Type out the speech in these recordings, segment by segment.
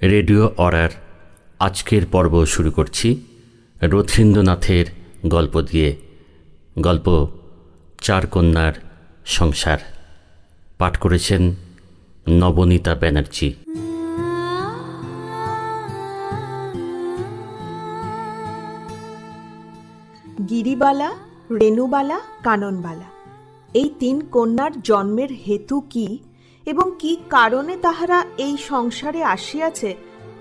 Radio অরার আজকের পর্ব শুরু করছি রথীন্দ্রনাথের গল্প দিয়ে। গল্প চার কন্যার সংসার। পাঠ করেছেন নবনীতা ব্যানার্জি। গিরিবালা, রেণুবালা, কাননবালা এই তিন কন্যার জন্মের হেতু কি এবং কি কারণে তাহারা এই সংসারে আসিয়াছে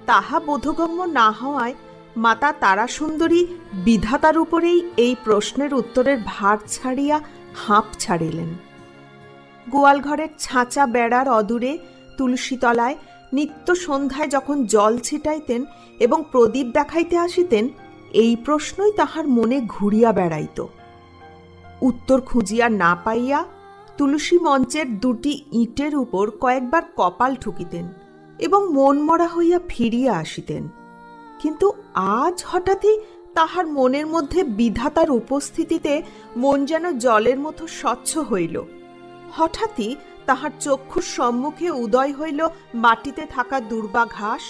তাহা বোধগম্য না হওয়ায় মাতা তারাসুন্দরী বিধাতার উপরেই এই প্রশ্নের উত্তরের ভার ছাড়িয়া হাঁপ ছাড়িলেন। গোয়ালঘরের ছাঁচা বেড়ার অদূরে তুলসীতলায় নিত্য সন্ধ্যায় যখন জল ছিটাইতেন এবং প্রদীপ দেখাইতে আসিতেন, এই প্রশ্নই তাহার মনে ঘুরিয়া বেড়াইত। উত্তর খুঁজিয়া না পাইয়া তুলসী মঞ্চের দুটি ইটের উপর কয়েকবার কপাল ঠুকিতেন এবং মনমরা হইয়া ফিরিয়া আসিতেন। কিন্তু আজ হঠাৎই তাহার মনের মধ্যে বিধাতার উপস্থিতিতে মন যেন জলের মতো স্বচ্ছ হইল। হঠাৎই তাহার চক্ষুর সম্মুখে উদয় হইল মাটিতে থাকা দুর্বা ঘাস,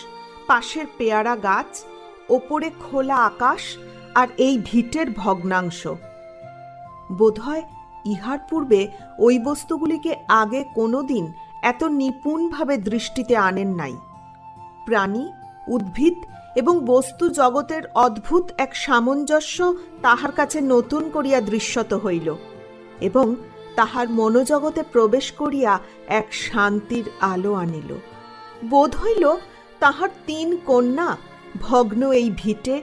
পাশের পেয়ারা গাছ, ওপরে খোলা আকাশ আর এই ভিটের ভগ্নাংশ। বোধহয় ইহার পূর্বে ওই বস্তুগুলিকে আগে কোনোদিন এত নিপুণভাবে দৃষ্টিতে আনেন নাই। প্রাণী, উদ্ভিদ এবং বস্তু জগতের অদ্ভুত এক সামঞ্জস্য তাহার কাছে নতুন করিয়া দৃশ্যত হইল এবং তাহার মনোজগতে প্রবেশ করিয়া এক শান্তির আলো আনিল। বোধ হইল তাহার তিন কন্যা ভগ্ন এই ভিটে,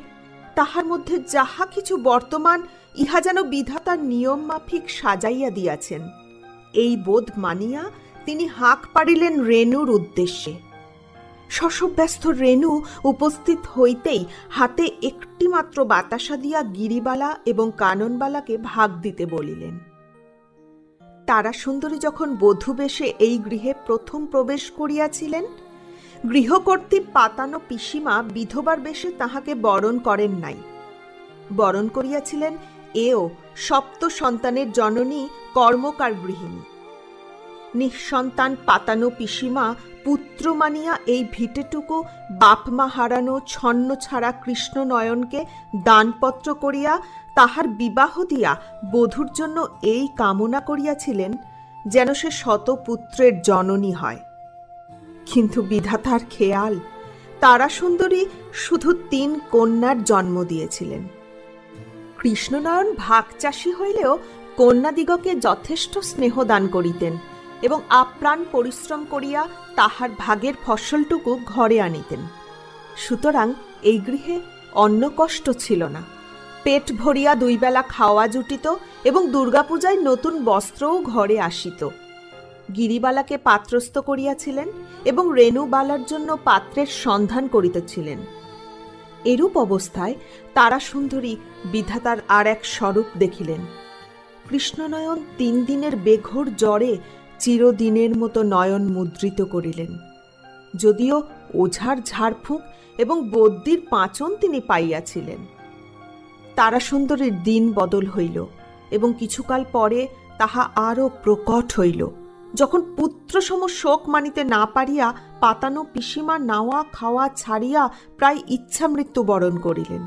তাহার মধ্যে যাহা কিছু বর্তমান ইহা যেন বিধাতার নিয়ম মাফিক সাজাইয়া দিয়াছেন। এই বোধ মানিয়া তিনি হাঁক পাড়িলেন রেণুর উদ্দেশ্যে। শশব্যস্ত রেণু উপস্থিত হইতেই হাতে একটি মাত্র বাতাসা দিয়া গিরিবালা এবং কাননবালাকে ভাগ দিতে বলিলেন। তারাসুন্দরী যখন বধূবেশে এই গৃহে প্রথম প্রবেশ করিয়াছিলেন, গৃহকর্ত্রী পাতানো পিসিমা বিধবার বেশে তাহাকে বরণ করেন নাই। বরণ করিয়াছিলেন এও সপ্ত সন্তানের জননী কর্মকার গৃহিণী। নিঃসন্তান পাতানো পিসিমা পুত্র মানিয়া এই ভিটেটুকু বাপমা হারানো ছন্ন ছাড়া কৃষ্ণনয়নকে দানপত্র করিয়া তাহার বিবাহ দিয়া বধূর জন্য এই কামনা করিয়াছিলেন যেন সে শতপুত্রের জননী হয়। কিন্তু বিধাতার খেয়াল, তারাসুন্দরী শুধু তিন কন্যার জন্ম দিয়েছিলেন। কৃষ্ণনয়ন ভাগচাষী হইলেও কন্যাদিগকে যথেষ্ট স্নেহ দান করিতেন এবং আপ্রাণ পরিশ্রম করিয়া তাহার ভাগের ফসলটুকু ঘরে আনিতেন। সুতরাং এই গৃহে অন্ন কষ্ট ছিল না। পেট ভরিয়া দুই বেলা খাওয়া জুটিত এবং দুর্গাপূজায় নতুন বস্ত্রও ঘরে আসিত। গিরিবালাকে পাত্রস্থ করিয়াছিলেন এবং রেণুবালার জন্য পাত্রের সন্ধান করিতেছিলেন। এরূপ অবস্থায় তারাসুন্দরী বিধাতার আর এক স্বরূপ দেখিলেন। কৃষ্ণনয়ন 3 দিনের বেঘোর জ্বরে চিরদিনের মতো নয়ন মুদ্রিত করিলেন। যদিও ওঝার ঝাড়ফুঁক এবং বদ্যির পাঁচন তিনি পাইয়াছিলেন। তারাসুন্দরীর দিন বদল হইল এবং কিছুকাল পরে তাহা আরও প্রকট হইল, যখন পুত্রসম শোক মানিতে না পারিয়া পাতানো পিসিমা নাওয়া খাওয়া ছাড়িয়া প্রায় ইচ্ছা মৃত্যু বরণ করিলেন।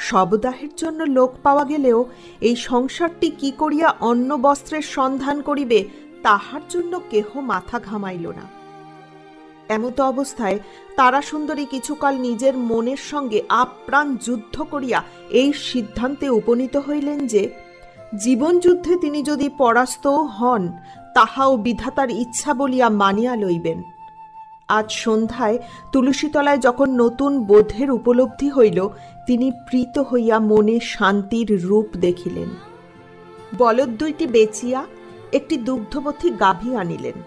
শবদাহের জন্য লোক পাওয়া গেলেও এই সংসারটি কি করিয়া অন্ন বস্ত্রের সন্ধান করিবে তাহার জন্য কেহ মাথা ঘামাইল না। এমত অবস্থায় তারাসুন্দরী কিছুকাল নিজের মনের সঙ্গে আপ্রাণ যুদ্ধ করিয়া এই সিদ্ধান্তে উপনীত হইলেন যে জীবন যুদ্ধে তিনি যদি পরাস্তও হন তাহাও বিধাতার ইচ্ছা বলিয়া মানিয়া লইবেন। আজ সন্ধ্যায় তুলসীতলায় যখন নতুন বোধের উপলব্ধি হইল, তিনি প্রীত হইয়া মনে শান্তির রূপ দেখিলেন। বলদ 2টি বেচিয়া একটি দুগ্ধবতী গাভী আনিলেন।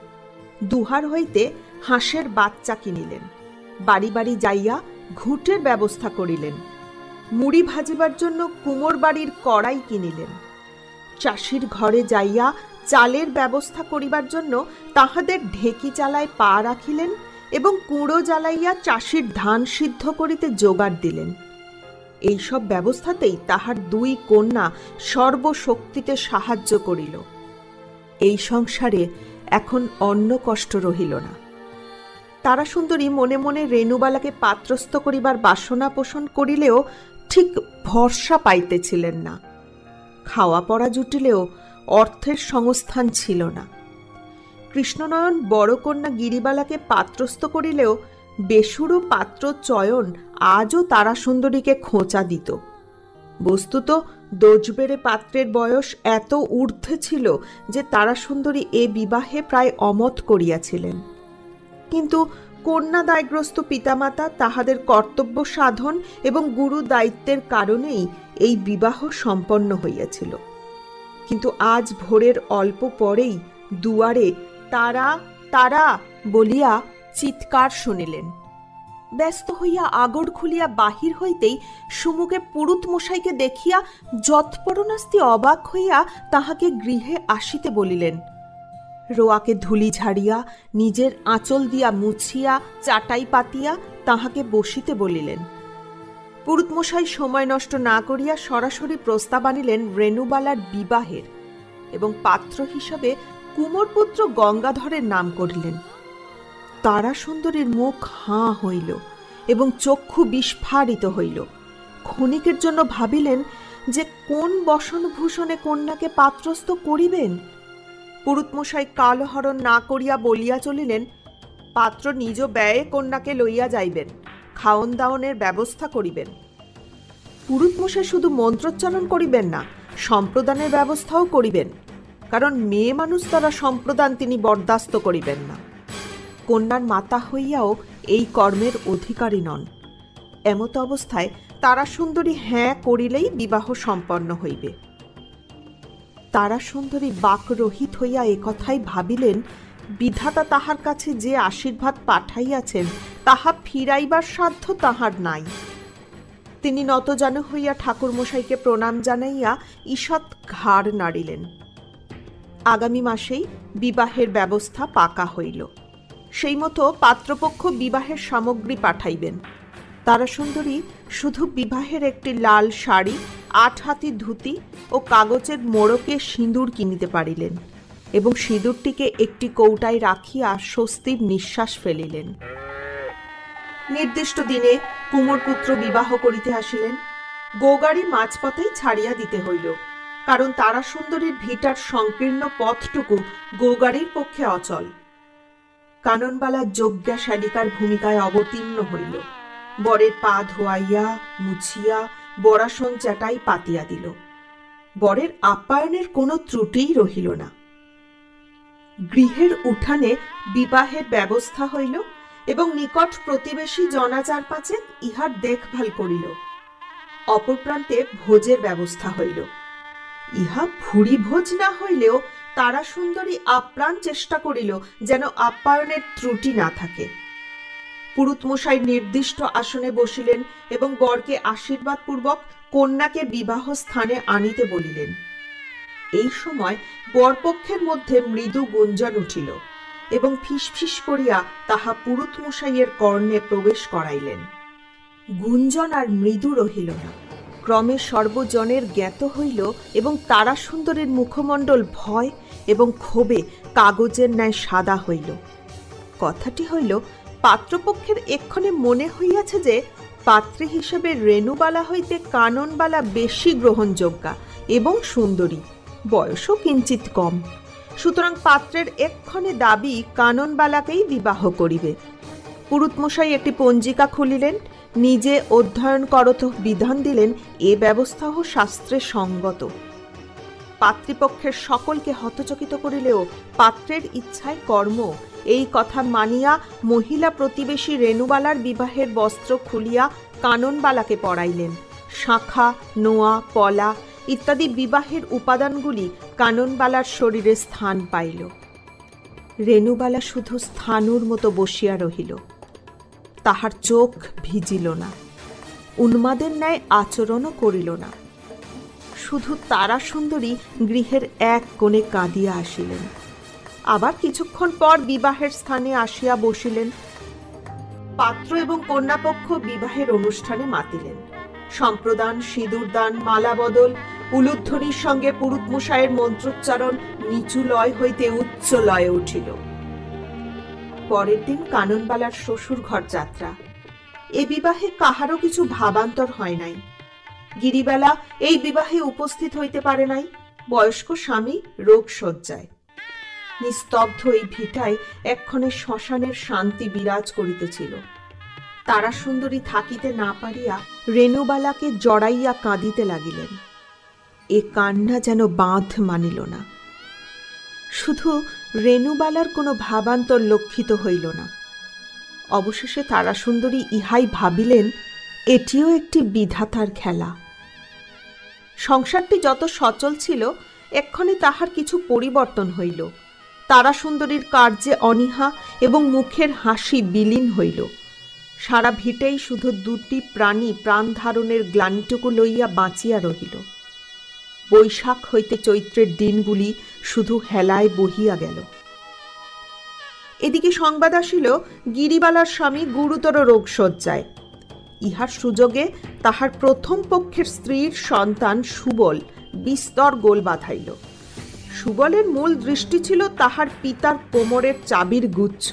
দুহার হইতে হাঁসের বাচ্চা কিনিলেন। বাড়ি বাড়ি যাইয়া ঘুঁটের ব্যবস্থা করিলেন। মুড়ি ভাজিবার জন্য কুমোর বাড়ির কড়াই কিনিলেন। চাষির ঘরে যাইয়া চালের ব্যবস্থা করিবার জন্য তাহাদের ঢেকি চালায় পা রাখিলেন এবং কুঁড়ো জ্বালাইয়া চাষির ধান সিদ্ধ করিতে জোগাড় দিলেন। এইসব ব্যবস্থাতেই তাহার 2 কন্যা সর্বশক্তিতে সাহায্য করিল। এই সংসারে এখন অন্ন কষ্ট রহিল না। তারাসুন্দরী মনে মনে রেণুবালাকে পাত্রস্থ করিবার বাসনা পোষণ করিলেও ঠিক ভরসা পাইতেছিলেন না। খাওয়া পড়া জুটিলেও অর্থের সংস্থান ছিল না। কৃষ্ণনয়ন বড় কন্যা গিরিবালাকে পাত্রস্থ করিলেও বেসুরো পাত্র চয়ন আজও তারাসুন্দরীকে খোঁচা দিত। বস্তুত দোজবেড়ে পাত্রের বয়স এত ঊর্ধ্বে ছিল যে তারাসুন্দরী এ বিবাহে প্রায় অমত করিয়াছিলেন। কিন্তু কন্যাদায়গ্রস্ত পিতামাতা তাহাদের কর্তব্য সাধন এবং গুরু দায়িত্বের কারণেই এই বিবাহ সম্পন্ন হইয়াছিল। কিন্তু আজ ভোরের অল্প পরেই দুয়ারে তারা তারা বলিয়া চিৎকার শুনিলেন। ব্যস্ত হইয়া আগড় খুলিয়া বাহির হইতেই সুমুখে পুরুত মশাইকে দেখিয়া যৎপরণাস্তি অবাক হইয়া তাহাকে গৃহে আসিতে বলিলেন। রোয়াকে ধুলি ঝাড়িয়া নিজের আঁচল দিয়া মুছিয়া চাটাই পাতিয়া তাহাকে বসিতে বলিলেন। পুরুতমশাই সময় নষ্ট না করিয়া সরাসরি প্রস্তাব আনিলেন রেণুবালার বিবাহের এবং পাত্র হিসাবে কুমোরপুত্র গঙ্গাধরের নাম করিলেন। তারাসুন্দরীর মুখ হাঁ হইল এবং চক্ষু বিস্ফারিত হইল। ক্ষণিকের জন্য ভাবিলেন যে কোন বসনভূষণে কন্যাকে পাত্রস্থ করিবেন। পুরুতমশাই কালহরণ না করিয়া বলিয়া চলিলেন, পাত্র নিজ ব্যয়ে কন্যাকে লইয়া যাইবেন, খাওন দাওনের ব্যবস্থা করিবেন। পুরুতমশাই শুধু মন্ত্রোচ্চারণ করিবেন না, সম্প্রদানের ব্যবস্থাও করিবেন, কারণ মেয়ে মানুষ দ্বারা সম্প্রদান তিনি বরদাস্ত করিবেন না। কন্যার মাতা হইয়াও এই কর্মের অধিকারী নন। এমত অবস্থায় তারাসুন্দরী হ্যাঁ করিলেই বিবাহ সম্পন্ন হইবে। তারাসুন্দরী বাকরহিত হইয়া একথাই ভাবিলেন, বিধাতা তাহার কাছে যে আশীর্বাদ পাঠাইয়াছেন তাহা ফিরাইবার সাধ্য তাহার নাই। তিনি নতজানু হইয়া ঠাকুরমশাইকে প্রণাম জানাইয়া ঈষৎ ঘাড় নাড়িলেন। আগামী মাসেই বিবাহের ব্যবস্থা পাকা হইল। সেই মতো পাত্রপক্ষ বিবাহের সামগ্রী পাঠাইবেন। তারাসুন্দরী শুধু বিবাহের একটি লাল শাড়ি, 8 হাতি ধুতি ও কাগজের মোড়কে সিঁদুর কিনিতে পারিলেন এবং সিঁদুরটিকে একটি কৌটায় রাখিয়া স্বস্তির নিঃশ্বাস ফেলিলেন। নির্দিষ্ট দিনে কুমোরপুত্র বিবাহ করিতে আসিলেন। গোগাড়ি মাঝপথেই ছাড়িয়া দিতে হইল, কারণ তারাসুন্দরীর ভিটার সংকীর্ণ পথটুকু গোগাড়ির পক্ষে অচল। কাননবালা যজ্ঞা শালিকার ভূমিকায় অবতীর্ণ হইল। বরের পা ধোয়াইয়া মুছিয়া বরাসন চাটাই পাতিয়া দিল। বরের আপ্যায়নের কোনো ত্রুটিই রহিল না। গৃহের উঠানে বিবাহের ব্যবস্থা হইল এবং নিকট প্রতিবেশী জনাচার পাচে ইহার দেখভাল করিল। অপর প্রান্তে ভোজের ব্যবস্থা হইল। ইহা ভুরি ভোজ না হইলেও তারাসুন্দরী আপ্রাণ চেষ্টা করিল যেন আপ্যায়নের ত্রুটি না থাকে। পুরুতমশাই নির্দিষ্ট আসনে বসিলেন এবং বরকে আশীর্বাদ পূর্বক কন্যাকে বিবাহ স্থানে আনিতে বলিলেন। এই সময় বরপক্ষের মধ্যে মৃদু গুঞ্জন উঠিল এবং ফিসফিস করিয়া তাহা পুরুতমশাইয়ের কর্ণে প্রবেশ করাইলেন। গুঞ্জন আর মৃদু রহিল না, ক্রমে সর্বজনের জ্ঞাত হইল এবং তারাসুন্দরীর মুখমণ্ডল ভয় এবং ক্ষোভে কাগজের ন্যায় সাদা হইল। কথাটি হইল, পাত্রপক্ষের এক্ষণে মনে হইয়াছে যে পাত্রী হিসেবে রেণুবালা হইতে কাননবালা বেশি গ্রহণযোগ্যা এবং সুন্দরী, বয়সও কিঞ্চিত কম। সুতরাং পাত্রের এক্ষণে দাবি কাননবালাকেই বিবাহ করিবে। পুরুতমশাই একটি পঞ্জিকা খুলিলেন, নিজে অধ্যয়ন করত বিধান দিলেন, এ ব্যবস্থাও শাস্ত্রে সঙ্গত। পাত্রীপক্ষের সকলকে হতচকিত করিলেও পাত্রের ইচ্ছায় কর্ম, এই কথা মানিয়া মহিলা প্রতিবেশী রেণুবালার বিবাহের বস্ত্র খুলিয়া কাননবালাকে পরাইলেন। শাঁখা, নোয়া, পলা ইত্যাদি বিবাহের উপাদানগুলি কাননবালার শরীরে স্থান পাইল। রেণুবালা শুধু স্থাণুর মতো বসিয়া রহিল। তাহার চোখ ভিজিল না, উন্মাদের ন্যায় আচরণও করিল না। শুধু তারাসুন্দরী গৃহের এক কোণে কাঁদিয়া আসিলেন। আবার কিছুক্ষণ পর বিবাহের স্থানে আসিয়া বসিলেন। পাত্র এবং কন্যাপক্ষ বিবাহের অনুষ্ঠানে মাতিলেন। সম্প্রদান, সিঁদুরদান, মালা বদল, উলুধ্বনির সঙ্গে পুরুতমশায়ের মন্ত্রোচ্চারণ নিচু লয় হইতে উচ্চ লয়ে উঠিল। পরের দিন কাননবালার শ্বশুর ঘর যাত্রা। এ বিবাহে কাহারও কিছু ভাবান্তর হয় নাই। গিরিবালা এই বিবাহে উপস্থিত হইতে পারে নাই। বয়স্ক স্বামী রোগ শয্যায়। নিস্তব্ধ এই ভিটায় এক্ষণে শ্মশানের শান্তি বিরাজ করিতেছিল। তারাসুন্দরী থাকিতে না পারিয়া রেণুবালাকে জড়াইয়া কাঁদিতে লাগিলেন। এ কান্না যেন বাঁধ মানিল না। শুধু রেণুবালার কোনো ভাবান্তর লক্ষিত হইল না। অবশেষে তারাসুন্দরী ইহাই ভাবিলেন, এটিও একটি বিধাতার খেলা। সংসারটি যত সচল ছিল, এক্ষণে তাহার কিছু পরিবর্তন হইল। তারাসুন্দরীর কার্যে অনীহা এবং মুখের হাসি বিলীন হইল। সারা ভিটেই শুধু দুটি প্রাণী প্রাণ ধারণের গ্লানিটুকু লইয়া বাঁচিয়া রহিল। বৈশাখ হইতে চৈত্রের দিনগুলি শুধু হেলায় বহিয়া গেল। এদিকে সংবাদ আসিল, গিরিবালার স্বামী গুরুতর রোগশয্যায়। ইহার সুযোগে তাহার প্রথম পক্ষের স্ত্রীর সন্তান সুবল বিস্তর গোল বাঁধাইল। সুবলের মূল দৃষ্টি ছিল তাহার পিতার কোমরের চাবির গুচ্ছ।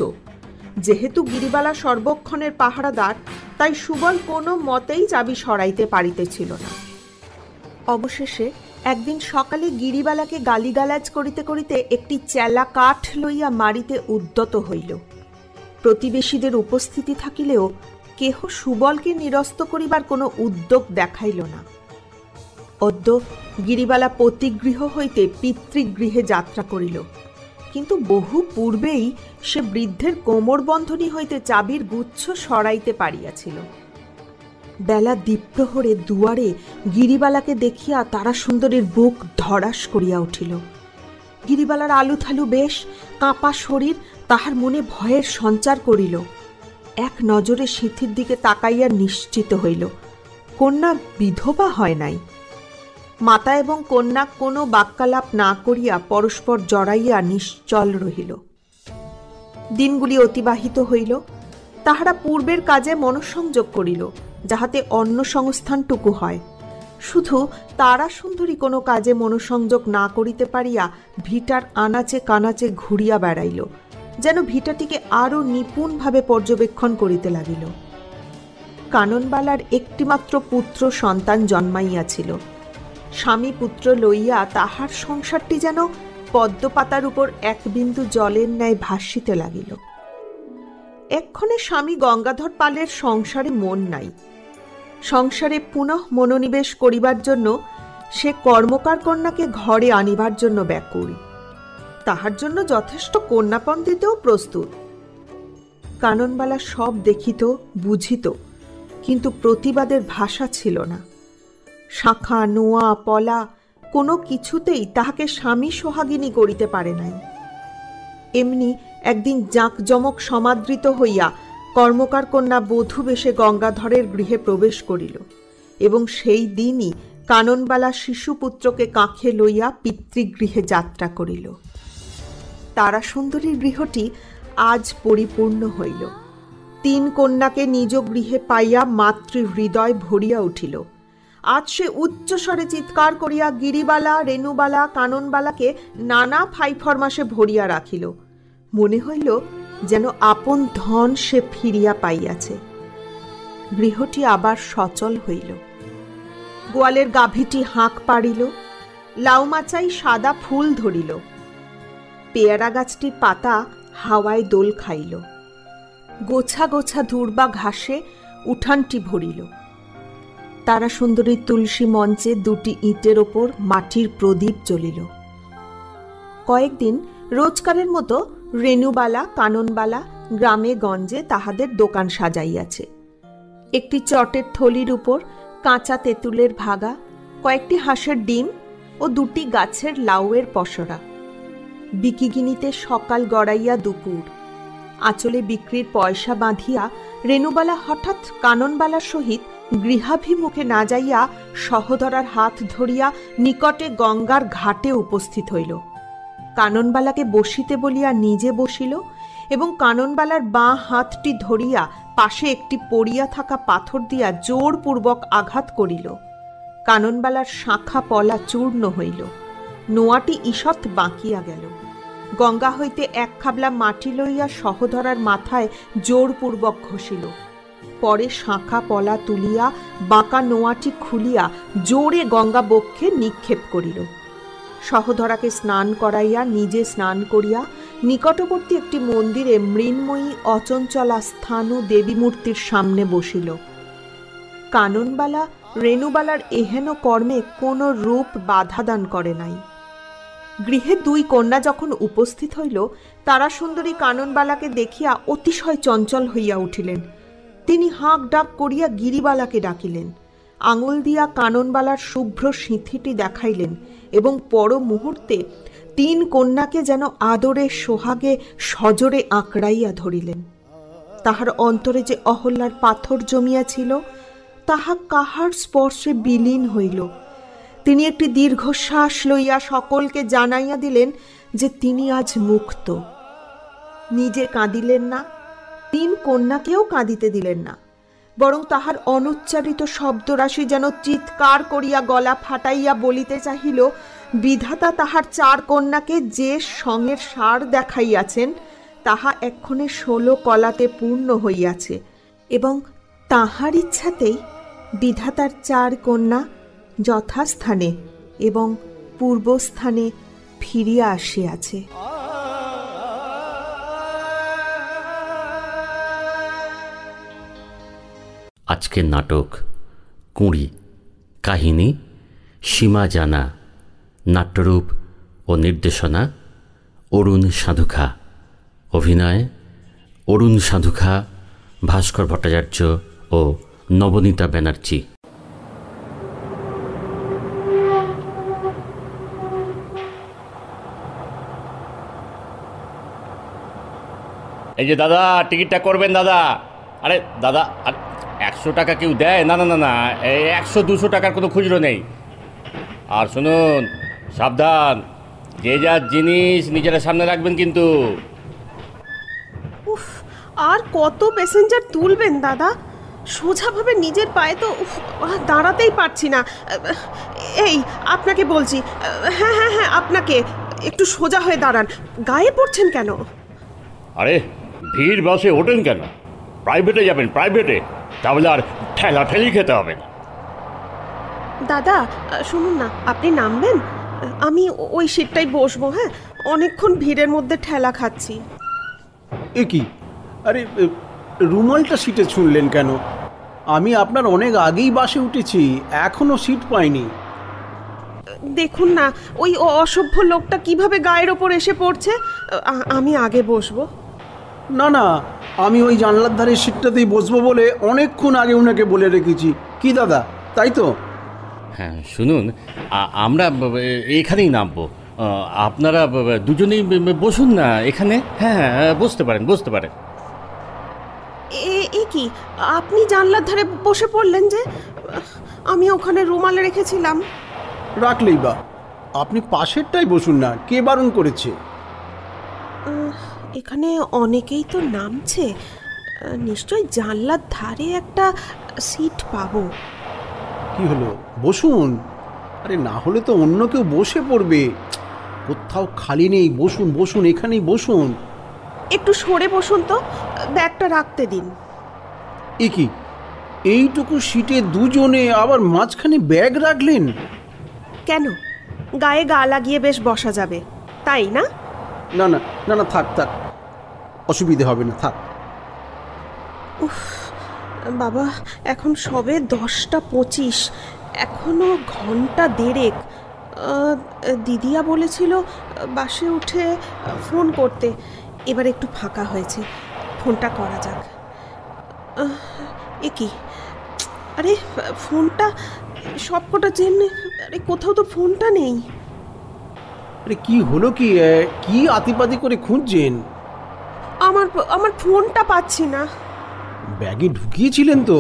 যেহেতু গিরিবালা সর্বক্ষণের পাহারাদার, তাই সুবল কোনো মতেই চাবি সরাইতে পারিতেছিল না। অবশেষে একদিন সকালে গিরিবালাকে গালিগালাজ করিতে করিতে একটি চেলা কাঠ লইয়া মারিতে উদ্যত হইল। প্রতিবেশীদের উপস্থিতি থাকিলেও কেহ সুবলকে নিরস্ত করিবার কোনো উদ্যোগ দেখাইল না। অদ্য গিরিবালা পতিগৃহ হইতে পিতৃগৃহে যাত্রা করিল, কিন্তু বহু পূর্বেই সে বৃদ্ধের কোমরবন্ধনী হইতে চাবির গুচ্ছ সরাইতে পারিয়াছিল। বেলা দ্বীপ্রহরে দুয়ারে গিরিবালাকে দেখিয়া তারাসুন্দরীর বুক ধড়াস করিয়া উঠিল। গিরিবালার আলুথালু বেশ, কাঁপা শরীর তাহার মনে ভয়ের সঞ্চার করিল। এক নজরে সিথির দিকে তাকাইয়া নিশ্চিত হইল, কন্যা বিধবা হয় নাই। মাতা এবং কন্যা কোনো বাক্যালাপ না করিয়া পরস্পর জড়াইয়া নিশ্চল রহিল। দিনগুলি অতিবাহিত হইল। তাহারা পূর্বের কাজে মনঃসংযোগ করিল, যাহাতে অন্য সংস্থানটুকু হয়। শুধু তারাসুন্দরী কোনো কাজে মনোসংযোগ না করিতে পারিয়া ভিটার আনাচে কানাচে ঘুরিয়া বেড়াইল, যেন ভিটাটিকে আরও নিপুণভাবে পর্যবেক্ষণ করিতে লাগিল। কাননবালার একটিমাত্র পুত্র সন্তান জন্মাইয়াছিল। স্বামী পুত্র লইয়া তাহার সংসারটি যেন পদ্মপাতার উপর এক বিন্দু জলের ন্যায় ভাসিতে লাগিল। এক্ষণে স্বামী গঙ্গাধর পালের সংসারে মন নাই। সংসারে পুনঃ মনোনিবেশ করিবার জন্য সে কর্মকার কন্যাকে ঘরে আনিবার জন্য ব্যাকুল। তাহার জন্য যথেষ্ট কন্যাপণ দিতেও প্রস্তুত। কাননবালা সব দেখিত, বুঝিত, কিন্তু প্রতিবাদের ভাষা ছিল না। শাখা, নোয়া, পলা কোনো কিছুতেই তাহাকে স্বামী সোহাগিনী করিতে পারে নাই। এমনি একদিন জাঁকজমক সমাদৃত হইয়া কর্মকার কন্যা বধূ বেশে গঙ্গাধরের গৃহে প্রবেশ করিল, এবং সেই দিনই কাননবালা শিশুপুত্রকে কাঁখে লইয়া পিতৃগৃহে যাত্রা করিল। তারাসুন্দরীর গৃহটি আজ পরিপূর্ণ হইল। 3 কন্যাকে নিজ গৃহে পাইয়া মাতৃহৃদয় ভরিয়া উঠিল। আজ সে উচ্চস্বরে চিৎকার করিয়া গিরিবালা, রেণুবালা, কাননবালাকে নানা ফাইফরমাসে ভরিয়া রাখিল। মনে হইল যেন আপন ধন সে ফিরিয়া পাইয়াছে। গৃহটি আবার সচল হইল। গোয়ালের গাভীটি হাঁক পাড়িল, লাউমাচাই সাদা ফুল ধরিল, পেয়ারা গাছটির পাতা হাওয়ায় দোল খাইল, গোছা গোছা ধূর্বা ঘাসে উঠানটি ভরিল। তারাসুন্দরীর তুলসী মঞ্চে 2টি ইটের ওপর মাটির প্রদীপ জ্বলিল। কয়েকদিন রোজকারের মতো রেণুবালা, কাননবালা গ্রামে গঞ্জে তাহাদের দোকান সাজাইয়াছে। একটি চটের থলির উপর কাঁচা তেঁতুলের ভাগা, কয়েকটি হাঁসের ডিম ও 2টি গাছের লাউয়ের পসরা। বিকিগিনিতে সকাল গড়াইয়া দুপুর। আঁচলে বিক্রির পয়সা বাঁধিয়া রেণুবালা হঠাৎ কাননবালার সহিত গৃহাভিমুখে না যাইয়া সহোদরার হাত ধরিয়া নিকটে গঙ্গার ঘাটে উপস্থিত হইল। কাননবালাকে বসিতে বলিয়া নিজে বসিল এবং কাননবালার বাঁ হাতটি ধরিয়া পাশে একটি পড়িয়া থাকা পাথর দিয়া জোরপূর্বক আঘাত করিল। কাননবালার শাখা পলা চূর্ণ হইল, নোয়াটি ঈষৎ বাঁকিয়া গেল। গঙ্গা হইতে এক খাবলা মাটি লইয়া সহধরার মাথায় জোরপূর্বক ঘষিল। পরে শাঁখা পলা তুলিয়া বাঁকা নোয়াটি খুলিয়া জোরে গঙ্গা বক্ষে নিক্ষেপ করিল। সহধরাকে স্নান করাইয়া নিজে স্নান করিয়া নিকটবর্তী একটি মন্দিরে মৃন্ময়ী অচঞ্চলা স্থাণু দেবী মূর্তির সামনে বসিল। কাননবালা রেণুবালার এহেন কর্মে কোনো রূপ বাধাদান করে নাই। গৃহে দুই কন্যা যখন উপস্থিত হইল, তারাসুন্দরী কাননবালাকে দেখিয়া অতিশয় চঞ্চল হইয়া উঠিলেন। তিনি হাঁক ডাক করিয়া গিরিবালাকে ডাকিলেন, আঙুল দিয়া কাননবালার শুভ্র সিঁথিটি দেখাইলেন এবং পর মুহূর্তে তিন কন্যাকে যেন আদরে সোহাগে সজোরে আঁকড়াইয়া ধরিলেন। তাহার অন্তরে যে অহল্যার পাথর জমিয়াছিল, তাহা কাহার স্পর্শে বিলীন হইল। তিনি একটি দীর্ঘশ্বাস লইয়া সকলকে জানাইয়া দিলেন যে তিনি আজ মুক্ত। নিজে কাঁদিলেন না, তিন কন্যাকেও কাঁদিতে দিলেন না, বরং তাহার অনুচ্চারিত শব্দরাশি যেন চিৎকার করিয়া গলা ফাটাইয়া বলিতে চাহিল, বিধাতা তাহার চার কন্যাকে যে সঙ্গের সার দেখাইয়াছেন, তাহা এক্ষণে 16 কলাতে পূর্ণ হইয়াছে এবং তাহার ইচ্ছাতেই বিধাতার চার কন্যা যথাস্থানে এবং পূর্বস্থানে ফিরিয়া আসিয়াছে। আজকের নাটক কুঁড়ি, কাহিনী সীমা জানা, নাট্যরূপ ও নির্দেশনা অরুণ সাধুখা, অভিনয় অরুণ সাধুখা, ভাস্কর ভট্টাচার্য ও নবনীতা ব্যানার্জি। এই যে দাদা, টিকিটটা করবেন দাদা। আরে দাদা, 100 টাকা কেউ দেয়? না না না না, এই 100-200 টাকার কোনো খুচরো নেই। আর শুনুন, সাবধান, যে যার জিনিস নিজেরা সামনে রাখবেন কিন্তু। উফ, আর কত প্যাসেঞ্জার তুলবেন দাদা? সোজাভাবে নিজের পায়ে তো দাঁড়াতেই পারছি না। এই আপনাকে বলছি, হ্যাঁ হ্যাঁ হ্যাঁ, আপনাকে একটু সোজা হয়ে দাঁড়ান। গায়ে পড়ছেন কেন? আরে ভিড় বাসে ওঠেন কেন? প্রাইভেটে যাবেন, প্রাইভেটে, তাহলে আর ঠেলা ঠেলি খেতে হবে না। দাদা শুনুন না, আপনি নামবেন, আমি ওই সিটটাই বসবো। হ্যাঁ, অনেকক্ষণ ভিড়ের মধ্যে ঠেলা খাচ্ছি। এ কি? আরে রুমালটা সিটে ছুঁড়লেন কেন? আমি আপনার অনেক আগেই বাসে উঠেছি, এখনো সিট পাইনি। দেখুন না, ওই অসভ্য লোকটা কিভাবে গায়ের ওপর এসে পড়ছে। আমি আগে বসবো। না না, আমি ওই জানলার ধারে সিটটাতেই বসবো বলে অনেকক্ষণ আগে ওনাকে বলে রেখেছি। কি দাদা, তাই তো? হ্যাঁ শুনুন, আমরা এখানেই নামবো। আপনারা দুজনেই বসুন না এখানে। হ্যাঁ, বসতে পারেন, বসতে পারেন। এ কি, আপনি জানলার ধারে বসে পড়লেন যে? আমি ওখানে রুমাল রেখেছিলাম। রাখলেই বা, আপনি পাশেরটাই বসুন না, কে বারণ করেছে? এখানে অনেকেই তো নামছে, নিশ্চয়ই জানলার ধারে একটা সিট পাবো। কি হলো, বসুন। আরে না হলে তো অন্য কেউ বসে পড়বে। কোথাও খালি নেই, বসুন বসুন, এখানেই বসুন। একটু সরে বসুন তো, ব্যাগটা রাখতে দিন। এ কি, এইটুকু সিটে দুজনে, আবার মাঝখানে ব্যাগ রাখলেন কেন? গায়ে গা লাগিয়ে বেশ বসা যাবে, তাই না? না না না না, থাক থাক, অসুবিধে হবে না, থাক। উফ বাবা, এখন সবে 10টা 25, এখনো ঘন্টা দেড়েক। দিদিয়া বলেছিল বাসে উঠে ফোন করতে। এবার একটু ফাঁকা হয়েছে, ফোনটা করা যাক। এ কি, আরে ফোনটা সবকটা জেনে, আরে কোথাও তো ফোনটা নেই। আরে কি হলো, কি কি আতিপাতি করে খুঁজছেন? আমার ফোনটা পাচ্ছি না। ব্যাগে ঢুকিয়েছিলেন তো?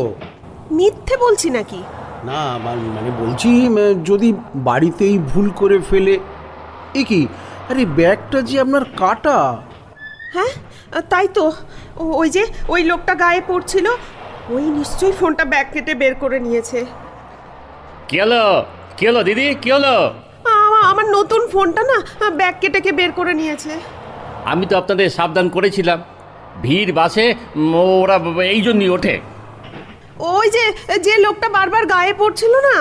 মিথ্যে বলছি নাকি? না মানে বলছি, যদি বাড়িতেই ভুল করে ফেলে। এ কি, আরে ব্যাগটা যে আপনার কাটা। হ্যাঁ তাই তো, ওই যে ওই লোকটা গায়ে পড়ছিল, ওই নিশ্চয়ই ফোনটা ব্যাগ কেটে বের করে নিয়েছে। কি হলো, কি হলো দিদি, কি হলো? আমার নতুন ফোনটা না ব্যাগ কেটে বের করে নিয়েছে। আমি তো আপনাদের সাবধান করেছিলাম, ভিড় বাসে ওরা এই জন্যই ওঠে। ওই যে যে লোকটা বারবার গায়ে পড়ছিল না,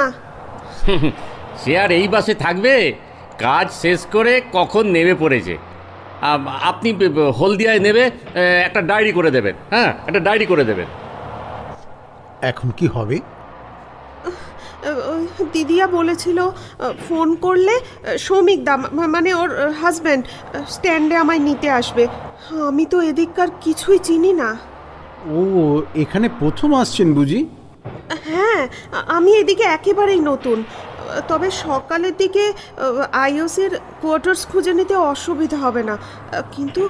সে আর এই বাসে থাকবে? কাজ শেষ করে কখন নেমে পড়েছে। আপনি হলদিয়ায় নেবে একটা ডায়েরি করে দেবেন। হ্যাঁ, একটা ডায়েরি করে দেবেন। এখন কি হবে? দিদিয়া বলেছিল ফোন করলে শ্রমিক দা মানে ওর হাজব্যান্ড স্ট্যান্ডে আমায় নিতে আসবে। আমি তো এদিককার কিছুই চিনি না। ও এখানে প্রথম আসছেন বুঝি? হ্যাঁ, আমি এদিকে একেবারেই নতুন। তবে সকালের দিকে আইওসির কোয়ার্টার্স খুঁজে নিতে অসুবিধা হবে না, কিন্তু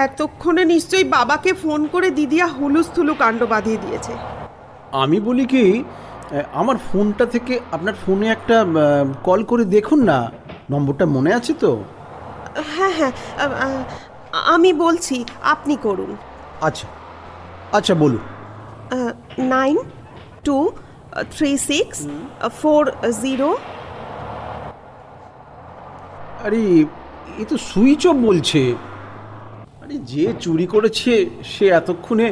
এতক্ষণে নিশ্চয়ই বাবাকে ফোন করে দিদিয়া হুলুস্থুলু কাণ্ড বাঁধিয়ে দিয়েছে। আমি বলি কি, আমার ফোনটা থেকে আপনার ফোনে একটা কল করে দেখুন না, নম্বরটা মনে আছে তো? হ্যাঁ হ্যাঁ, আমি বলছি, আপনি করুন। আচ্ছা আচ্ছা বলুন। 923640। আরে এ তো সুইচ অফ বলছে। আরে যে চুরি করেছে সে এতক্ষণে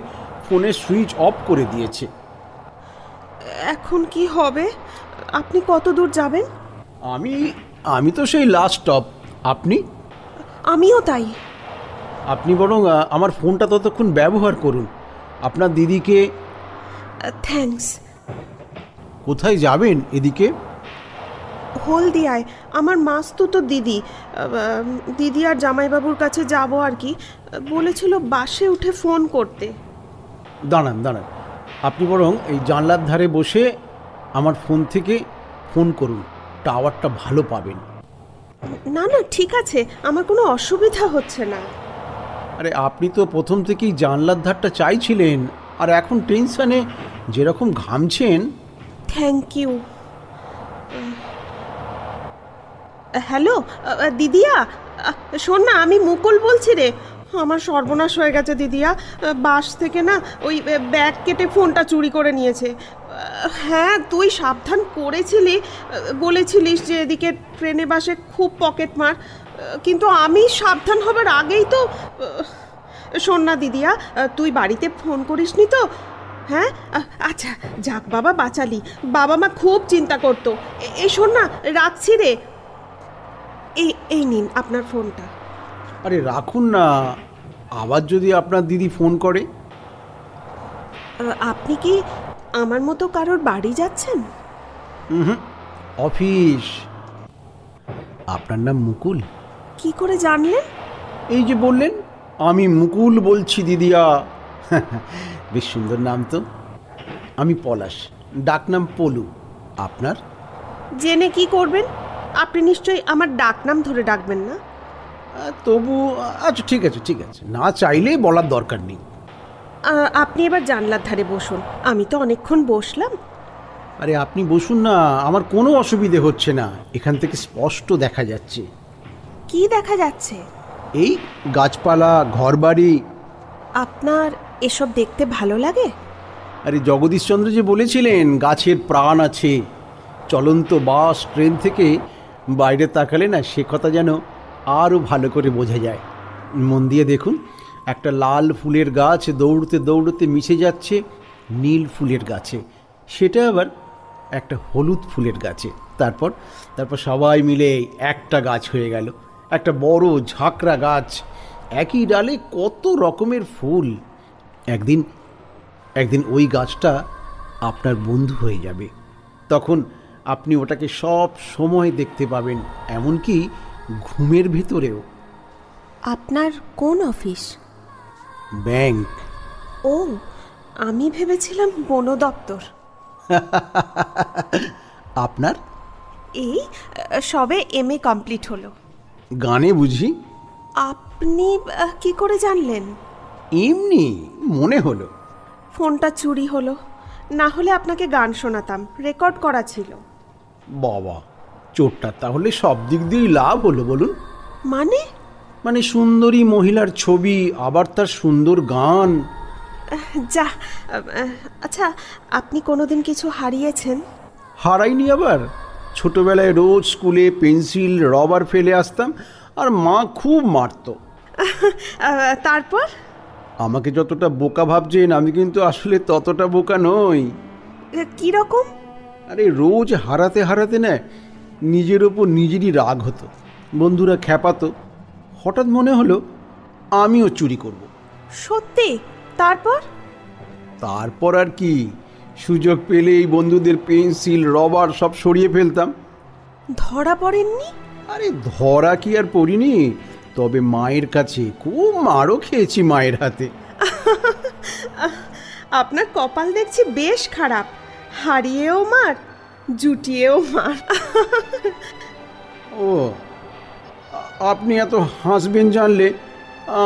ফোনের সুইচ অফ করে দিয়েছে। এখন কি হবে? আপনি কত দূর যাবেন? আমি তো সেই লাস্ট স্টপ। আপনি? আমিও তাই। আপনি বরং আমার ফোনটা ততক্ষণ ব্যবহার করুন। আপনার দিদিকে। থ্যাঙ্কস। কোথায় যাবেন এদিকে? হলদিয়ায় আমার মাস্তুতো দিদি দিদি আর জামাইবাবুর কাছে যাব আর কি। বলেছিল বাসে উঠে ফোন করতে। দাঁড়ান দাঁড়ান, আপনি বরং এই জানলার ধারে বসে আমার ফোন থেকে ফোন করুন, টাওয়ারটা ভালো পাবেন। না না, ঠিক আছে, আমার কোনো অসুবিধা হচ্ছে না। আরে আপনি তো প্রথম থেকেই জানলার ধারটা চাইছিলেন, আর এখন টেনশনে যেরকম ঘামছেন। Thank you. হ্যালো দিদিয়া, শোন না, আমি মুকুল বলছি রে। আমার সর্বনাশ হয়ে গেছে দিদিয়া। বাস থেকে না ওই ব্যাগ কেটে ফোনটা চুরি করে নিয়েছে। হ্যাঁ, তুই সাবধান করেছিলি, বলেছিলিস যে এদিকে ট্রেনে বাসে খুব পকেট মার, কিন্তু আমি সাবধান হবার আগেই তো। শোন না দিদিয়া, তুই বাড়িতে ফোন করিসনি তো? হ্যাঁ, আচ্ছা যাক বাবা, বাঁচালি। বাবা মা খুব চিন্তা করতো। এই শোন না, রাখছি রে। এই নিন আপনার ফোনটা। আরে রাখুন না, আবার যদি আপনার দিদি ফোন করে। আপনি কি আমার মতো কারোর বাড়ি যাচ্ছেন? অফিস। আপনার নাম মুকুল? কি করে জানলেন? এই যে বললেন, আমি মুকুল বলছি দিদিয়া। বেশ সুন্দর নাম তো। আমি পলাশ, ডাকনাম পলু। আপনার? জেনে কি করবেন? আপনি নিশ্চয়ই আমার ডাকনাম ধরে ডাকবেন না? তবু আচ্ছা ঠিক আছে ঠিক আছে, না চাইলে বলার দরকার নেই। আপনি এবার জানলার ধারে বসুন। আমি তো অনেকক্ষণ বসলাম। আরে আপনি বসুন না, আমার কোনো অসুবিধে হচ্ছে না। এখান থেকে স্পষ্ট দেখা যাচ্ছে। কি দেখা যাচ্ছে? এই গাছপালা, ঘরবাড়ি। আপনার এসব দেখতে ভালো লাগে? আরে জগদীশচন্দ্র যে বলেছিলেন গাছের প্রাণ আছে। চলন্ত বাস, ট্রেন থেকে বাইরে তাকালে না সে কথা যেন আরও ভালো করে বোঝা যায়। মন দিয়ে দেখুন, একটা লাল ফুলের গাছ দৌড়তে দৌড়তে মিশে যাচ্ছে নীল ফুলের গাছে, সেটা আবার একটা হলুদ ফুলের গাছে। তারপর সবাই মিলে একটা গাছ হয়ে গেল, একটা বড় ঝাঁকড়া গাছ। একই ডালে কত রকমের ফুল। একদিন ওই গাছটা আপনার বন্ধু হয়ে যাবে। তখন আপনি ওটাকে সব সময় দেখতে পাবেন, এমনকি ঘুমের ভেতরেও। আপনার কোন অফিস? ব্যাংক। ও, আমি ভেবেছিলাম বন দপ্তর। আপনার? এই সবে MA কমপ্লিট হলো। গানে বুঝি? আপনি কি করে জানলেন? এমনি মনে হলো। ফোনটা চুরি হলো, না হলে আপনাকে গান শোনাতাম, রেকর্ড করা ছিল। বাবা, চোরটা তাহলে সব দিক দিয়েই লাভ হলো বলুন। মানে সুন্দরী মহিলার ছবি, আবার তার সুন্দর গান। যা। আচ্ছা, আপনি কোনোদিন কিছু হারিয়েছেন? হারাইনি আবার। ছোটবেলায় রোজ স্কুলে পেন্সিল রবার ফেলে আসতাম, আর মা খুব মারতো। তারপর? আমাকে যতটা বোকা ভাবছেন আমি কিন্তু আসলে ততটা বোকা নই। কি রকম? আরে রোজ হারাতে হারাতে না নিজের ওপর নিজেরই রাগ হতো, বন্ধুরা খ্যাপাতো। হঠাৎ মনে হলো আমিও চুরি করব। সত্যি? তারপর? তারপর আর কি, সুযোগ পেলেই বন্ধুদের পেন্সিল রবার সব সরিয়ে ফেলতাম। ধরা পড়েননি? আরে ধরা কি আর পড়িনি, তবে মায়ের কাছে খুব মারও খেয়েছি মায়ের হাতে। আপনার কপাল দেখছি বেশ খারাপ, হারিয়েও মার জুটিয়েও মার। ও, আপনি এত হাসবেন জানলে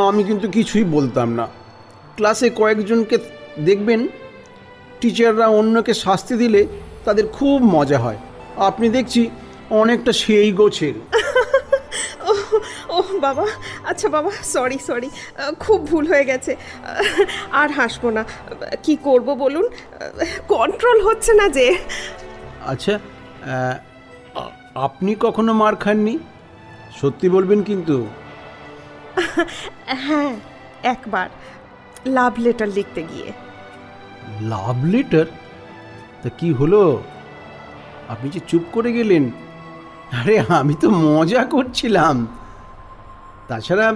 আমি কিন্তু কিছুই বলতাম না। ক্লাসে কয়েকজনকে দেখবেন টিচাররা অন্যকে শাস্তি দিলে তাদের খুব মজা হয়, আপনি দেখছি অনেকটা সেই গোছের। ও বাবা, আচ্ছা বাবা, সরি সরি, খুব ভুল হয়ে গেছে, আর হাসবো না। কি করব বলুন, কন্ট্রোল হচ্ছে না যে। আচ্ছা, আপনি কখনো মার খাননি? সত্যি বলবেন কিন্তু। হ্যাঁ, একবার লাভ লেটার লিখতে গিয়ে। Love letter? তা কি হলো? আপনি যে চুপ করে গেলেন। আরে আমি তো মজা করছিলাম। তাছাড়া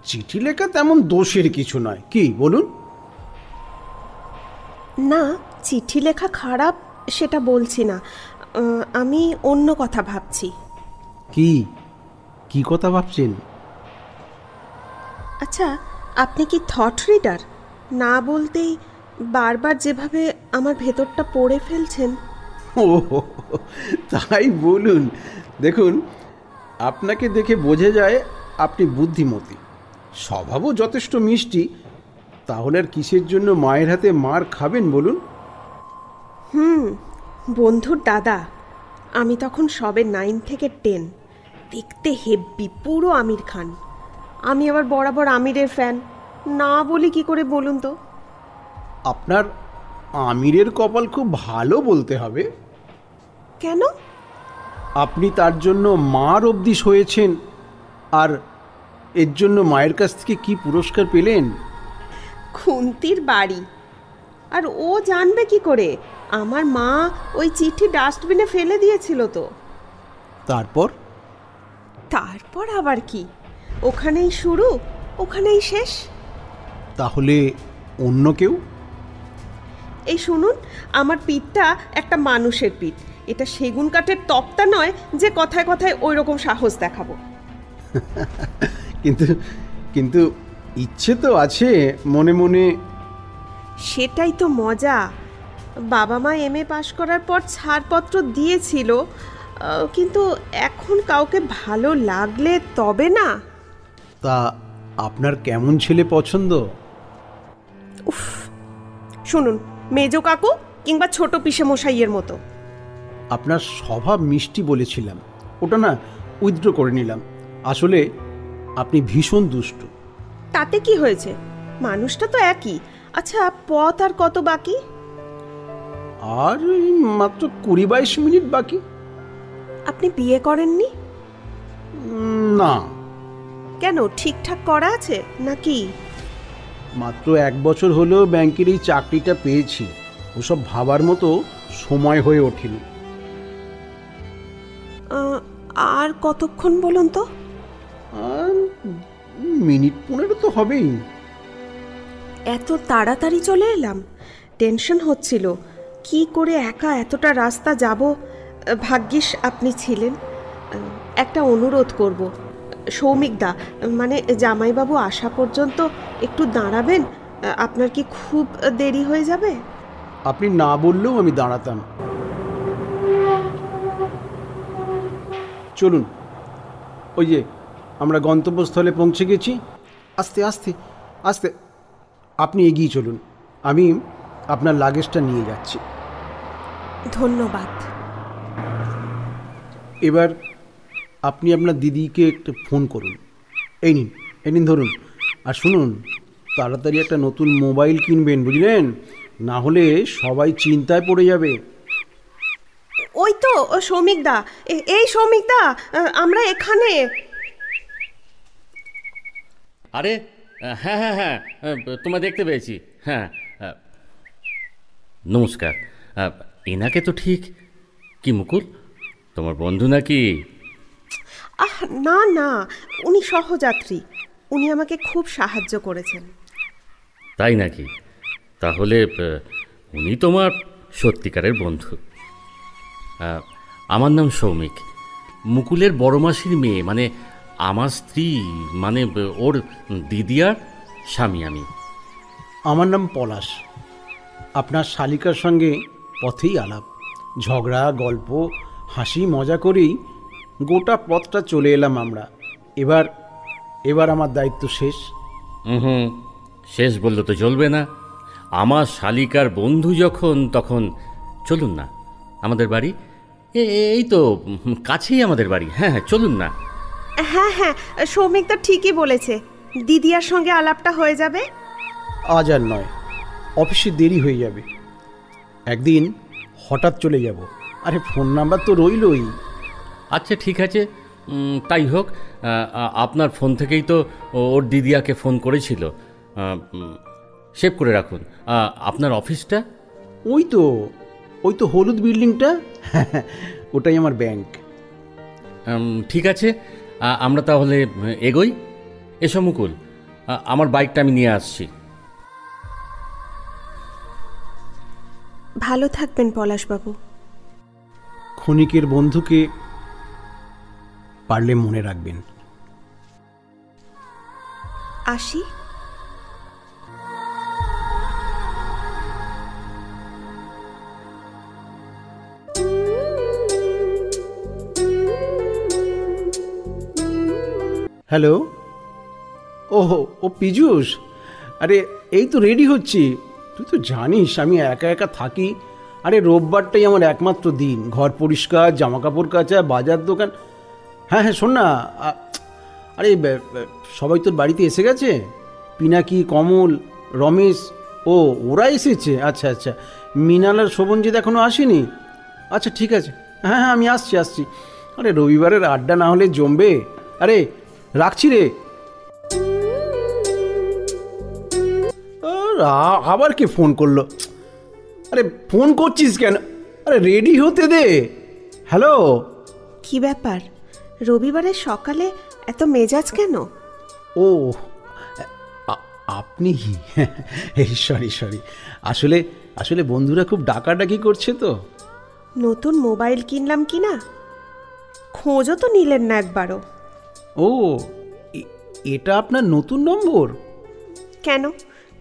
চিঠি লেখা তেমন দোষের কিছু নয়, কি বলুন? না, চিঠি লেখা খারাপ সেটা বলছি না, আমি অন্য কথা ভাবছি। কি কি কথা ভাবছেন? আচ্ছা, আপনি কি থট রিডার? না বলতেই বারবার যেভাবে আমার ভেতরটা পড়ে ফেলছেন। ও, তাই বলুন। দেখুন, আপনাকে দেখে বোঝা যায় আপনি বুদ্ধিমতী, স্বভাবও যথেষ্ট মিষ্টি। তাহলে আর কিসের জন্য মায়ের হাতে মার খাবেন বলুন? বন্ধুর দাদা, আমি তখন সবে 9 থেকে 10, দেখতে হেব্বি, পুরো আমির খান। আমি আবার বরাবর আমিরের ফ্যান, না বলি কি করে বলুন তো? আপনার আমিরের কপাল খুব ভালো বলতে হবে। কেন? আপনি তার জন্য মার অবধি হয়েছেন, আর এর জন্য মায়ের কাছ থেকে কি পুরস্কার পেলেন? খুন্তির বাড়ি। আর ও জানবে কি করে? আমার মা ওই চিঠি ডাস্টবিনে ফেলে দিয়েছিল তো। তারপর? তারপর আবার কি, ওখানেই শুরু, ওখানেই শেষ। তাহলে অন্য কেউ? এই শুনুন, আমার পিঠটা একটা মানুষের পিঠ, এটা সেগুন কাঠের তক্তা নয় যে কথায় কথায় ওই রকম সাহস দেখাবো। কিন্তু কিন্তু ইচ্ছে তো আছে মনে মনে। সেটাই তো মজা। বাবা মা MA পাশ করার পর ছাড়পত্র দিয়েছিল, কিন্তু এখন কাউকে ভালো লাগলে তবে না। তা আপনার কেমন ছেলে পছন্দ? উফ, শুনুন, মেজো কাকু কিংবা ছোট পিসে মশাইয়ের মতো। আপনার স্বভাব মিষ্টি বলেছিলাম, ওটা না উইথড্র করে নিলাম। আসলে আপনি ভীষণ দুষ্টু। তাতে কি হয়েছে, মানুষটা তো একই। আচ্ছা, পথ আর কত বাকি? আর মাত্র 20-22 মিনিট বাকি। আপনি বিয়ে করেননি? না। কেন, ঠিকঠাক করা আছে নাকি? মাত্র 1 বছর হলো ব্যাংকের এই চাকরিটা পেয়েছি, ওসব ভাবার মতো সময় হয়ে ওঠেনি। আর কতক্ষণ বলুন তো? আর মিনিট 15 তো হবেই। এত তাড়াতাড়ি চলে এলাম, টেনশন হচ্ছিল কি করে একা এতটা রাস্তা যাব। ভাগ্যিস আপনি ছিলেন। একটা অনুরোধ করব, সৌমিকদা, মানে জামাইবাবু আসা পর্যন্ত একটু দাঁড়াবেন? আপনার কি খুব দেরি হয়ে যাবে? আপনি না বললেও আমি দাঁড়াতাম। চলুন, ওই যে আমরা গন্তব্যস্থলে পৌঁছে গেছি। আস্তে আস্তে আস্তে আপনি এগিয়ে চলুন, আমি আপনার লাগেজটা নিয়ে যাচ্ছি। ধন্যবাদ। এবার আপনি আপনার দিদিকে একটু ফোন করুন। এই নিন ধরুন। আর শুনুন, তাড়াতাড়ি একটা নতুন মোবাইল কিনবেন, বুঝলেন? না হলে সবাই চিন্তায় পড়ে যাবে। ওই তো সৌমিকদা, এই সৌমিকদা, আমরা এখানে। আরে হ্যাঁ হ্যাঁ হ্যাঁ, তোমায় দেখতে পেয়েছি। হ্যাঁ, নমস্কার। এনাকে তো ঠিক। কি মুকুল, তোমার বন্ধু নাকি? আহ না না, উনি সহযাত্রী। উনি আমাকে খুব সাহায্য করেছেন। তাই নাকি? তাহলে উনি তোমার সত্যিকারের বন্ধু। আমার নাম সৌমিক, মুকুলের বড় মাসির মেয়ে, মানে আমার স্ত্রী, মানে ওর দিদিয়ার স্বামী আমি। আমার নাম পলাশ। আপনার শালিকার সঙ্গে পথেই আলাপ, ঝগড়া, গল্প, হাসি মজা করেই গোটা পথটা চলে এলাম আমরা। এবার আমার দায়িত্ব শেষ। হুম, শেষ বললে তো চলবে না। আমার শালিকার বন্ধু যখন, তখন চলুন না আমাদের বাড়ি। এই তো কাছেই আমাদের বাড়ি। হ্যাঁ হ্যাঁ, চলুন না। হ্যাঁ হ্যাঁ, সৌমিক তো ঠিকই বলেছে, দিদিয়ার সঙ্গে আলাপটা হয়ে যাবে। আজ আর নয়, অফিসে দেরি হয়ে যাবে। একদিন হঠাৎ চলে যাব। আরে ফোন নাম্বার তো রইলই। আচ্ছা ঠিক আছে, তাই হোক। আপনার ফোন থেকেই তো ওর দিদিয়াকে ফোন করেছিল। সেভ করে রাখুন। আপনার অফিসটা? ওই তো হলুদ বিল্ডিংটা। ওটাই আমার ব্যাংক। ঠিক আছে, আমরা তাহলে এগোই। এসো মুকুল, আমার বাইকটা আমি নিয়ে আসছি। ভালো থাকবেন পলাশবাবু। ক্ষণিকের বন্ধুকে পারলে মনে রাখবেন। আসি। হ্যালো, ও পীযূষ। আরে এই তো রেডি হচ্ছি। তুই তো জানিস আমি একা একা থাকি। আরে রোববারটাই আমার একমাত্র দিন, ঘর পরিষ্কার, জামা কাপড় কাচা, বাজার দোকান। হ্যাঁ হ্যাঁ, শোন না, আরে সবাই তোর বাড়িতে এসে গেছে? পিনাকি, কমল, রমেশ, ওরা এসেছে? আচ্ছা আচ্ছা, মৃণাল আর শোভনজিৎ এখনও আসেনি? আচ্ছা ঠিক আছে, হ্যাঁ হ্যাঁ, আমি আসছি। আরে রবিবারের আড্ডা না হলে জমবে। আরে রাখছি রে। আবার কে ফোন করলো? আরে ফোন করছিস কেন? আরে রেডি হতে দে। হ্যালো, কি ব্যাপার, রবিবারের সকালে এত মেজাজ কেন? ও আপনি? সরি, আসলে বন্ধুরা খুব ডাকাডাকি করছে তো। নতুন মোবাইল কিনলাম কি না, খোঁজও তো নিলেন না একবারও। ও, এটা আপনার নতুন নম্বর? কেন,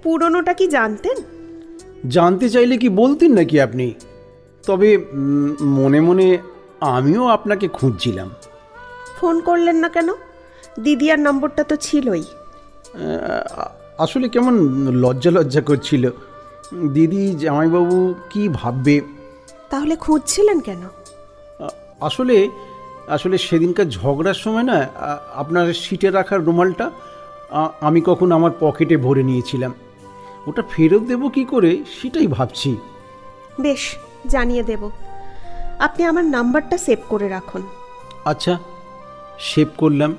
পুরনোটা কি জানতেন? জানতে চাইলে কি বলতেন নাকি আপনি? তবে মনে মনে আমিও আপনাকে খুঁজছিলাম। ফোন করলেন না কেন? দিদিয়ার নম্বরটা তো ছিলই। আসলে কেমন লজ্জা করছিল। দিদি, জামাইবাবু কি ভাববে। তাহলে খুঁজছিলেন কেন? আসলে সেদিনকার ঝগড়ার সময় না, আপনার সিটে রাখার রুমালটা আমি কখন আমার পকেটে ভরে নিয়েছিলাম। ওটা ফেরত দেবো কি করে সেটাই ভাবছি। বেশ, জানিয়ে দেব। আপনি আমার নাম্বারটা সেভ করে রাখুন। আচ্ছা, সেভ করলাম।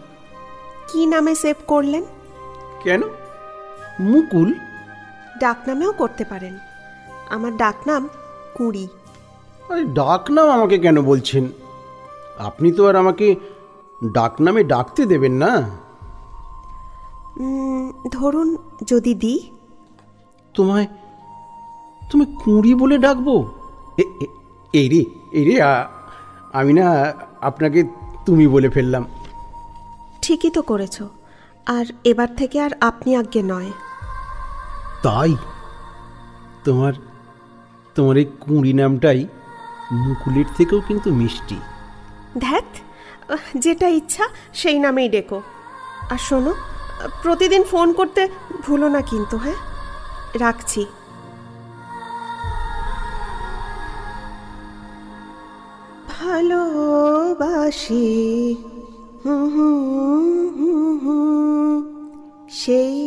কি নামে সেভ করলেন? কেন? মুকুল। ডাকনামেও করতে পারেন। আমার ডাকনাম কুঁড়ি। আরে ডাকনাম আমাকে কেন বলছেন? আপনি তো আর আমাকে ডাকনামে ডাকতে দেবেন না। ধরুন যদি দিই। তুমি কুঁড়ি বলে ডাকবো? এই রে, আমি না আপনাকে তুমি বলে ফেললাম। ঠিকই তো করেছ। আর এবার থেকে আর আপনি আজ্ঞে নয়। তাই তোমার এই কুঁড়ি নামটাই মুকুলের থেকেও কিন্তু মিষ্টি। ধ্যাত, যেটা ইচ্ছা সেই নামেই ডেকো। আর শোনো, প্রতিদিন ফোন করতে ভুলো না কিন্তু। হ্যাঁ, রাখছি। ভালোবাসি সেই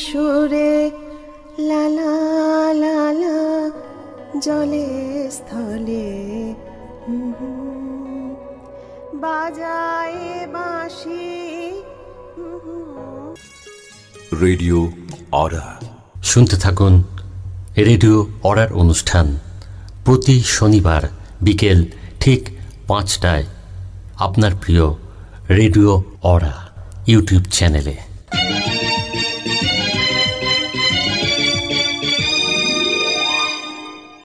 সুরে লালা লালা জলে স্থলে বাজায় বাঁশি। রেডিও অরা। শুনতে থাকুন রেডিও অরার অনুষ্ঠান প্রতি শনিবার বিকেল ঠিক 5টায় আপনার প্রিয় রেডিও অরা ইউটিউব চ্যানেলে।